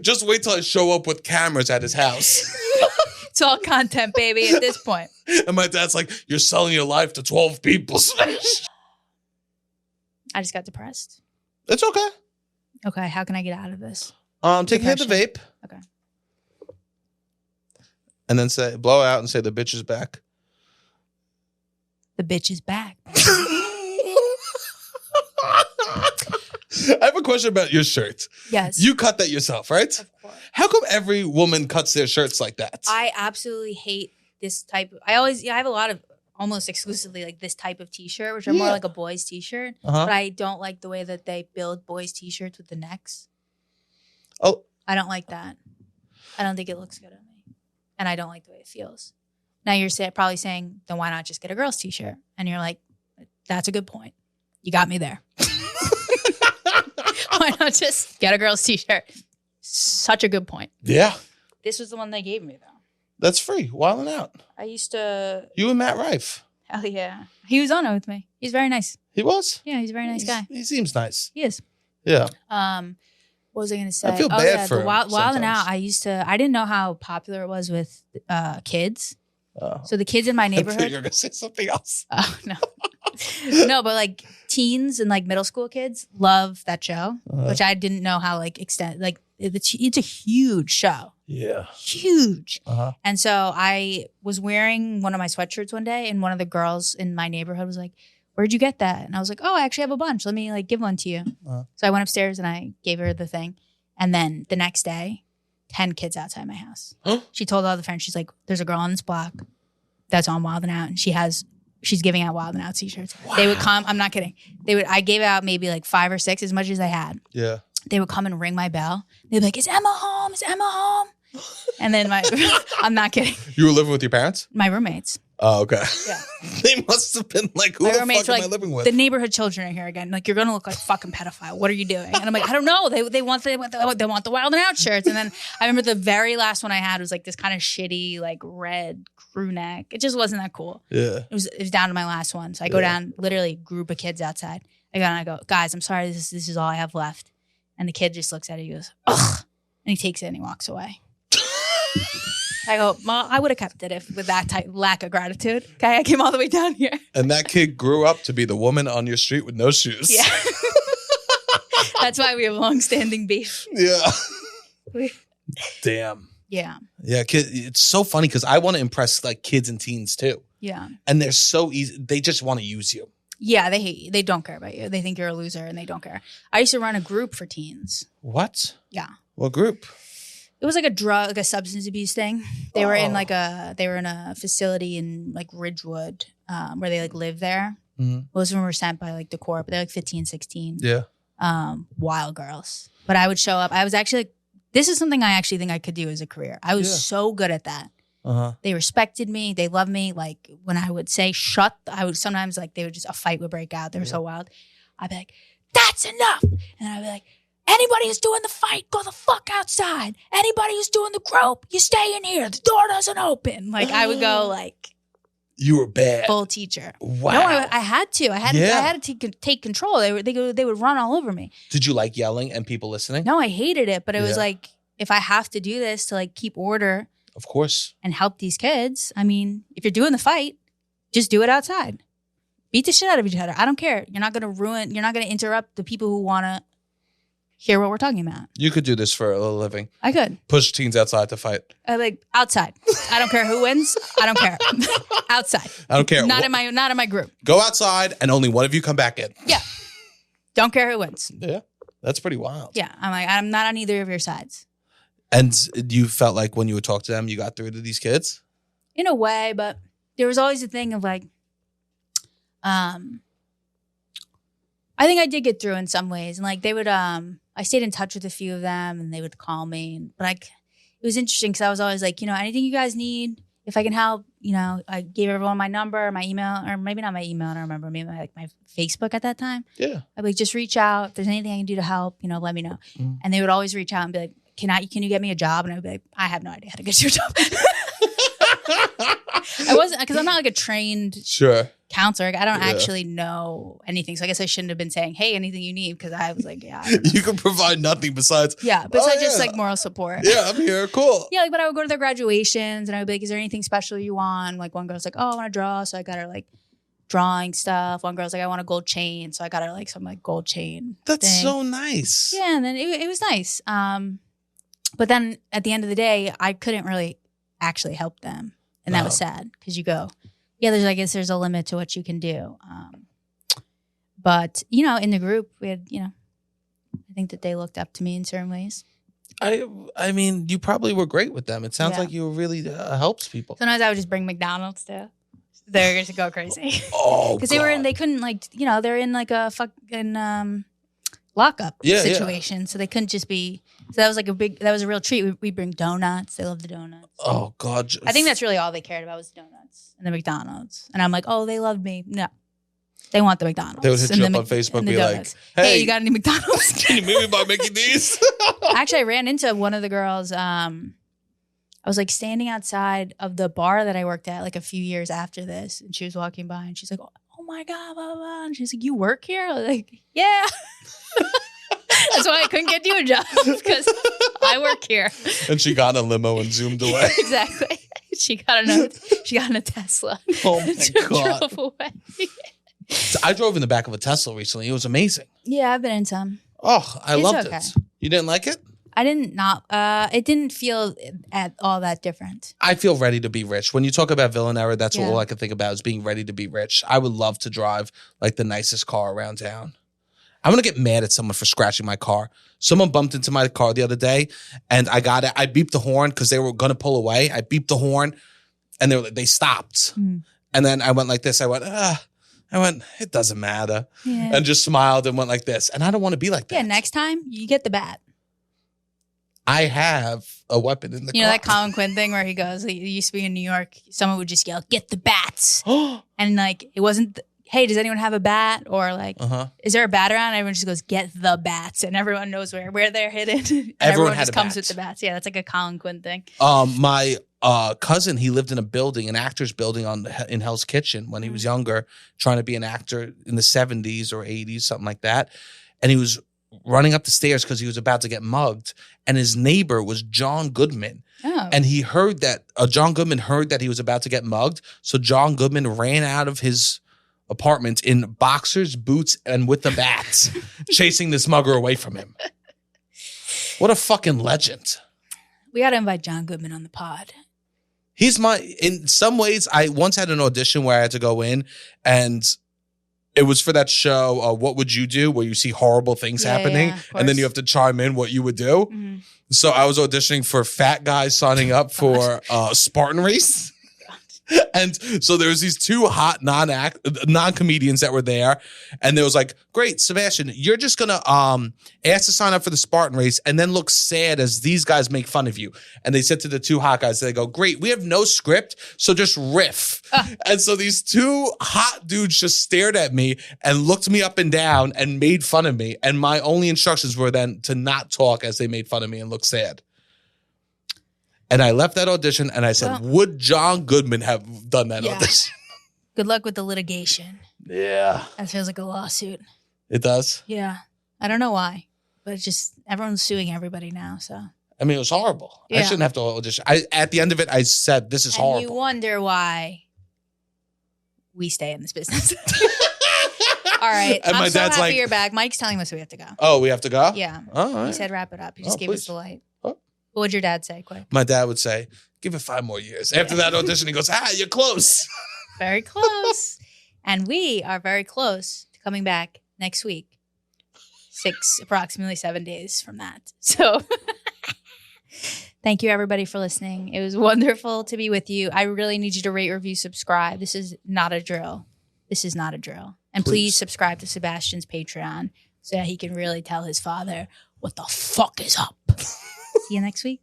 Just wait till I show up with cameras at his house. It's all content, baby, at this point. And my dad's like, you're selling your life to 12 people. I just got depressed. It's okay. Okay, how can I get out of this? Take a hit of the vape. Okay. And then blow out and say the bitch is back. The bitch is back. I have a question about your shirt. Yes. You cut that yourself, right? Of course. How come every woman cuts their shirts like that? I absolutely hate this type of, I have a lot of almost exclusively like this type of t-shirt, which are more like a boys t-shirt. But I don't like the way that they build boys t-shirts with the necks. Oh. I don't like that. I don't think it looks good on me. And I don't like the way it feels. Now you're probably saying, then why not just get a girl's t-shirt? And you're like, that's a good point. You got me there. Why not just get a girl's t-shirt? Such a good point. Yeah. This was the one they gave me, though. That's free. Wilding out. I used to... You and Matt Rife. Hell yeah. He was on it with me. He's very nice. He was? Yeah, he's a very nice guy. He seems nice. He is. Yeah. What was I going to say? I feel bad for the him Wilding Out, sometimes. I didn't know how popular it was with kids. So the kids in my I thought neighborhood... you were going to say something else. Oh, no. No, but like teens and like middle school kids love that show, which I didn't know how like extent, like it's a huge show. Yeah. Huge. And so I was wearing one of my sweatshirts one day and one of the girls in my neighborhood was like, where'd you get that? And I was like, oh, I actually have a bunch. Let me like give one to you. So I went upstairs and I gave her the thing. And then the next day, 10 kids outside my house. She told all the friends, she's like, there's a girl on this block that's on Wild and Out. And she's giving out Wild and Out t-shirts. Wow. They would come. I'm not kidding. I gave out maybe like 5 or 6, as much as I had. Yeah. They would come and ring my bell. They'd be like, is Emma home? Is Emma home? And then I'm not kidding. You were living with your parents? My roommates. Oh, okay. Yeah. They must have been like, who My the roommates fuck were am I living with? the neighborhood children are here again. Like, you're gonna look like a fucking pedophile. What are you doing? And I'm like, I don't know. They want the Wild and Out shirts. And then I remember the very last one I had was like this kind of shitty like red crew neck. It just wasn't that cool. Yeah. It was down to my last one. So I go down, literally group of kids outside. I go, guys, I'm sorry, this is all I have left. And the kid just looks at it, he goes, ugh. And he takes it and he walks away. I go, well, I would have kept it if with that type lack of gratitude. Okay, I came all the way down here. And that kid grew up to be the woman on your street with no shoes. Yeah. That's why we have long-standing beef. Yeah. Damn. Yeah. Yeah, it's so funny because I want to impress like kids and teens too. Yeah. And they're so easy. They just want to use you. Yeah, they hate you. They don't care about you. They think you're a loser and they don't care. I used to run a group for teens. What? Yeah. What group? It was like a substance abuse thing. They were in a facility in like Ridgewood, where they like live there. Mm-hmm. Most of them were sent by like the Corps, but they're like 15, 16. Yeah. Wild girls. But I would show up. I was actually like, this is something I actually think I could do as a career. I was so good at that. Uh-huh. They respected me. They loved me. Like when I would say I would sometimes like a fight would break out. They were so wild. I'd be like, that's enough. And I'd be like, anybody who's doing the fight, go the fuck outside. Anybody who's doing the group, you stay in here. The door doesn't open. Like I would go like you were bad. Full teacher. Wow. No, I had to. I had to take control. They would run all over me. Did you like yelling and people listening? No, I hated it, but it was like if I have to do this to like keep order. Of course. And help these kids. I mean, if you're doing the fight, just do it outside. Beat the shit out of each other. I don't care. You're not going to interrupt the people who want to hear what we're talking about. You could do this for a living. I could. Push teens outside to fight. Like outside. I don't care who wins. I don't care. Outside. I don't care. Not in my group. Go outside and only one of you come back in. Yeah. Don't care who wins. Yeah. That's pretty wild. Yeah. I'm not on either of your sides. And you felt like when you would talk to them, you got through to these kids? In a way, but there was always a thing of like, I think I did get through in some ways. And like they would, I stayed in touch with a few of them and they would call me. But it was interesting because I was always like, anything you guys need, if I can help, I gave everyone my number, my email, or maybe not my email, I don't remember, maybe my Facebook at that time. Yeah. I'd be like, just reach out. If there's anything I can do to help, let me know. Mm. And they would always reach out and be like, can you get me a job? And I'd be like, I have no idea how to get you a job. I wasn't, because I'm not like a trained counselor. I don't actually know anything. So I guess I shouldn't have been saying, hey, anything you need, because I was like, I don't know. You can provide nothing besides. Yeah, besides just like moral support. Yeah, I'm here. Cool. Yeah, but I would go to their graduations and I would be like, is there anything special you want? Like one girl's like, oh, I want to draw. So I got her like drawing stuff. One girl's like, I want a gold chain. So I got her like some like gold chain. That's so nice. Yeah, and then it was nice. But then at the end of the day, I couldn't really actually help them. And that was sad because you go, I guess there's a limit to what you can do. But, in the group, we had, I think that they looked up to me in certain ways. I mean, you probably were great with them. It sounds like you really helped people. Sometimes I would just bring McDonald's too. They're going to go crazy. Oh, because they couldn't like, they're in like a fucking lockup situation. So they couldn't just be. So that was a real treat. We bring donuts. They love the donuts. Oh God! I think that's really all they cared about was the donuts and the McDonald's. And I'm like, oh, they loved me. No, they want the McDonald's. They would hit you up on Facebook and be donuts. like, hey, you got any McDonald's? Can you meet me by making these? Actually, I ran into one of the girls. I was like standing outside of the bar that I worked at like a few years after this. And she was walking by and she's like, oh my God, blah, blah, blah. And she's like, you work here? I was like, yeah. That's why I couldn't get you a job, because I work here. And she got in a limo and zoomed away. Exactly. She got in a Tesla. Oh my God. Drove away. I drove in the back of a Tesla recently. It was amazing. Yeah, I've been in some. Oh, I loved it. You didn't like it? I didn't not. It didn't feel at all that different. I feel ready to be rich. When you talk about villain era, that's all I can think about is being ready to be rich. I would love to drive like the nicest car around town. I'm going to get mad at someone for scratching my car. Someone bumped into my car the other day and I got it. I beeped the horn because they were going to pull away. I beeped the horn and they stopped. Mm. And then I went like this. I went, it doesn't matter. Yeah. And just smiled and went like this. And I don't want to be like that. Yeah, next time you get the bat. I have a weapon in the You know car. that Colin Quinn thing where he goes, he used to be in New York, someone would just yell, "Get the bats." And like, it wasn't, hey, does anyone have a bat? Or like, is there a bat around? And everyone just goes, "Get the bats." And everyone knows where they're hidden. And everyone had just a comes bat. with the bats. Yeah, that's like a Colin Quinn thing. My cousin, he lived in a building, an actor's building in Hell's Kitchen when he was younger, trying to be an actor in the 70s or 80s, something like that. And he was running up the stairs because he was about to get mugged. And his neighbor was John Goodman. Oh. And he heard that, John Goodman heard that he was about to get mugged. So John Goodman ran out of his apartment in boxers, boots, and with the bats, chasing this mugger away from him. What a fucking legend. We got to invite John Goodman on the pod. He's in some ways, I once had an audition where I had to go in and it was for that show, What Would You Do? Where you see horrible things happening and then you have to chime in what you would do. Mm-hmm. So I was auditioning for fat guys signing up for Spartan race. And so there was these two hot non-comedians that were there. And there was like, great, Sebastian, you're just going to ask to sign up for the Spartan race and then look sad as these guys make fun of you. And they said to the two hot guys, they go, great, we have no script, so just riff. And so these two hot dudes just stared at me and looked me up and down and made fun of me. And my only instructions were then to not talk as they made fun of me and look sad. And I left that audition and I said, would John Goodman have done that audition? Good luck with the litigation. Yeah. That feels like a lawsuit. It does? Yeah. I don't know why, but it's just everyone's suing everybody now. So I mean, it was horrible. I shouldn't have to audition. At the end of it, I said, this is horrible. You wonder why we stay in this business. All right. And I'm so happy you're back. Mike's telling us we have to go. Oh, we have to go? Yeah. Oh, all right. He said wrap it up. He just gave us the light. Oh. What would your dad say, quick? My dad would say, give it 5 more years. After that audition, he goes, you're close. Very close. And we are very close to coming back next week. Approximately 7 days from that. So thank you, everybody, for listening. It was wonderful to be with you. I really need you to rate, review, subscribe. This is not a drill. This is not a drill. And please subscribe to Sebastian's Patreon so that he can really tell his father what the fuck is up. See you next week.